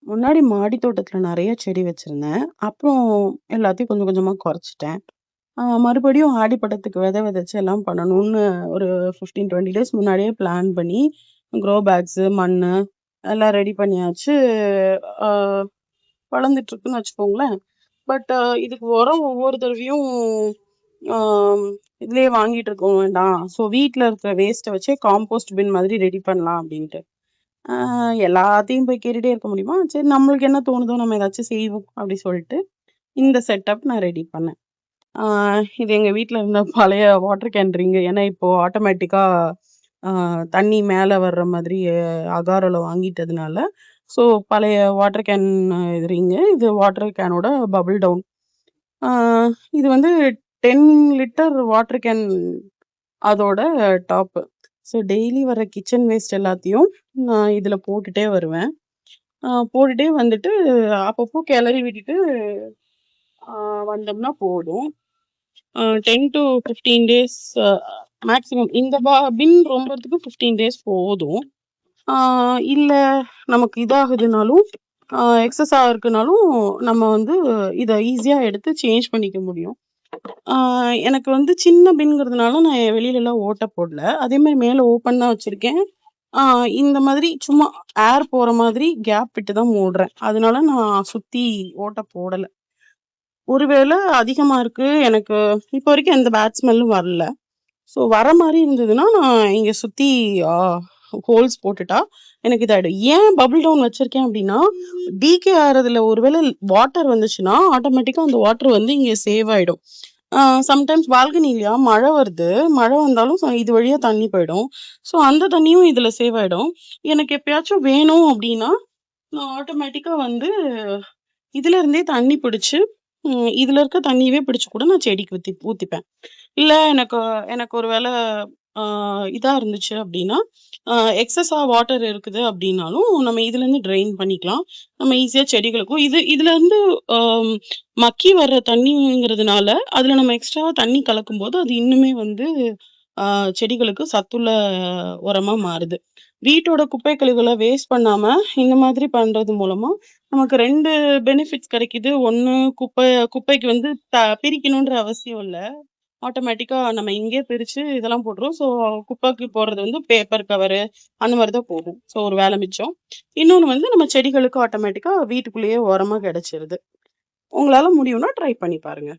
முன்னாடி மாடி தோட்டத்துல நெறைய செடி வச்சிருந்தேன். அப்புறம் எல்லாத்தையும் கொஞ்சம் கொஞ்சமா குறைச்சுட்டேன். மறுபடியும் ஆடிப்பட்டத்துக்கு விதை விதைச்சு எல்லாம் பண்ணணும்னு ஒரு 15, 20 டேஸ் முன்னாடியே பிளான் பண்ணி, க்ரோ பேக்ஸு, மண்ணு எல்லாம் ரெடி பண்ணியாச்சு. அ வளர்ந்துட்டு இருக்குன்னு வச்சுக்கோங்களேன். பட் இதுக்கு உரம் ஒவ்வொரு தடவையும் ஆம் இதுலயே வாங்கிட்டு இருக்க வேண்டாம். ஸோ வீட்ல இருக்கிற வேஸ்ட்ட வச்சே காம்போஸ்ட் பின் மாதிரி ரெடி பண்ணலாம் அப்டின்ட்டு. ஆ எல்லாத்தையும் போய் கேட்டுட்டே இருக்க முடியுமா? சரி நம்மளுக்கு என்ன தோணுதோ நம்ம ஏதாச்சும் செய்வோம் அப்டி சொல்லிட்டு, இந்த செட்டப் நான் ரெடி பண்ணேன். ஆ இது எங்க வீட்ல இருந்த பழைய வாட்டர் கேன் ரிங்கு. ஏன்னா இப்போ ஆட்டோமேட்டிக்கா ஆ தண்ணி மேல வர்ற மாதிரி அகாரோல வாங்கிட்டதுனால, ஸோ பழைய வாட்டர் கேன் ரிங்கு. இது வாட்டர் கேனோட பபிள் டவுன். ஆ இது வந்து 10 லிட்டர் வாட்டர் கேன் அதோட டாப்பு. ஸோ டெய்லி வர கிச்சன் வேஸ்ட் எல்லாத்தையும் நான் இதுல போட்டுட்டே வருவேன். போட்டுட்டே வந்துட்டு அப்பப்போ கிளறி விட்டுட்டு ஆ வந்தோம்னா போதும். 10 டூ 15 டேஸ் மேக்ஸிமம் இந்த பின் ரொம்பறதுக்கு 15 டேஸ் போதும். ஆ இல்ல நமக்கு இதாகுதுனாலும், எக்ஸஸா இருக்குனாலும் நம்ம வந்து இத ஈஸியா எடுத்து சேஞ்ச் பண்ணிக்க முடியும். ஆ எனக்கு வந்து சின்ன பின்ங்கிறதுனால நான் வெளியிலலாம் ஓட்ட போடல. அதே மாரி மேல ஓப்பன் தான் வச்சிருக்கேன். ஆ இந்த மாதிரி சும்மா ஏர் போற மாதிரி கேப் விட்டு தான் மூடுறேன். அதனால நான் சுத்தி ஓட்ட போடல. ஒருவேள அதிகமா இருக்கு எனக்கு இப்போ வரைக்கும் எந்த பேட் ஸ்மெல்லும் வரல. ஸோ வர மாரி இருந்ததுன்னா, நான் இங்க சுத்தி ஆ ஹோல்ஸ் போட்டுட்டா எனக்கு இதாயிடும். ஏன் பபிள் டவுன் வச்சிருக்கேன் அப்டின்னா, டீகே ஆறதுல ஒருவேள வாட்டர் வந்துச்சுன்னா, ஆட்டோமேட்டிக்கா அந்த வாட்டர் வந்து இங்க சேவ் ஆயிடும். சம்டைம்ஸ் பால்கனிலயா மழை வருது. மழை வந்தாலும் இது வழியா தண்ணி போயிடும். ஸோ அந்த தண்ணியும் இதுல சேவ் ஆயிடும். எனக்கு எப்பயாச்சும் வேணும் அப்டின்னா, நான் ஆட்டோமேட்டிக்கா வந்து இதுல இருந்தே தண்ணி பிடிச்சு, இதுல இருக்க தண்ணியவே பிடிச்சு கூட நான் செடிக்கு ஊத்திப்பேன். இல்ல எனக்கு எனக்கு ஒரு வேள ஆ இதா இருந்துச்சு அப்டின்னா, எக்ஸஸா வாட்டர் இருக்குது அப்டின்னாலும், நம்ம இதுலருந்து ட்ரெயின் பண்ணிக்கலாம். நம்ம ஈஸியா செடிகளுக்கும் இதுலருந்து அம் மக்கி வர்ற தண்ணீங்கிறதுனால, அதுல நம்ம எக்ஸ்ட்ராவா தண்ணி கலக்கும்போது, அது இன்னுமே வந்து ஆ செடிகளுக்கு சத்துள்ள உரமா மாறுது. வீட்டோட குப்பை கழிவுகள வேஸ்ட் பண்ணாம, இந்த மாதிரி பண்றது மூலமா, நமக்கு 2 பெனிஃபிட்ஸ் கிடைக்குது. 1 குப்பைக்கு வந்து பிரிக்கணுன்ற அவசியம் இல்ல. ஆட்டோமேட்டிக்கா நம்ம இங்கேயே பிரிச்சு இதெல்லாம் போட்டுருவோம். ஸோ குப்பைக்கு போடுறது வந்து பேப்பர் கவரு அந்த மாரி தான் போகும். ஸோ ஒரு வேலை மிச்சம். இன்னொன்னு வந்து நம்ம செடிகளுக்கு ஆட்டோமேட்டிக்கா வீட்டுக்குள்ளேயே உரமா கிடைச்சிருது. உங்களால முடியும்னா ட்ரை பண்ணி பாருங்க.